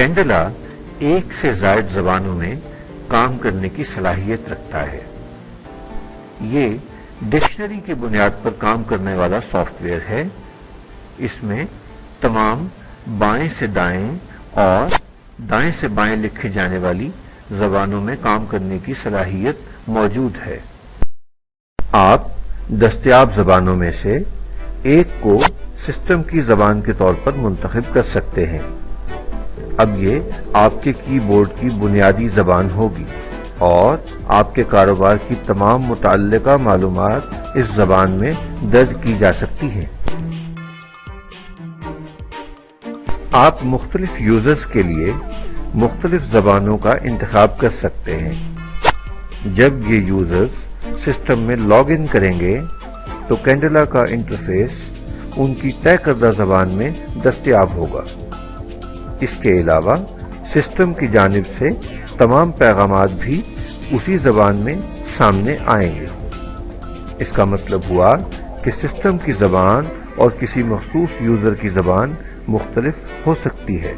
کینڈلا ایک سے زائد زبانوں میں کام کرنے کی صلاحیت رکھتا ہے۔ یہ ڈکشنری کی بنیاد پر کام کرنے والا سافٹ ویئر ہے۔ اس میں تمام بائیں سے دائیں اور دائیں سے بائیں لکھی جانے والی زبانوں میں کام کرنے کی صلاحیت موجود ہے۔ آپ دستیاب زبانوں میں سے ایک کو سسٹم کی زبان کے طور پر منتخب کر سکتے ہیں۔ اب یہ آپ کے کی بورڈ کی بنیادی زبان ہوگی اور آپ کے کاروبار کی تمام متعلقہ معلومات اس زبان میں درج کی جا سکتی ہیں۔ آپ مختلف یوزرز کے لیے مختلف زبانوں کا انتخاب کر سکتے ہیں۔ جب یہ یوزرز سسٹم میں لاگ ان کریں گے تو کینڈلا کا انٹرفیس ان کی طے کردہ زبان میں دستیاب ہوگا۔ اس کے علاوہ سسٹم کی جانب سے تمام پیغامات بھی اسی زبان میں سامنے آئیں گے۔ اس کا مطلب ہوا کہ سسٹم کی زبان اور کسی مخصوص یوزر کی زبان مختلف ہو سکتی ہے۔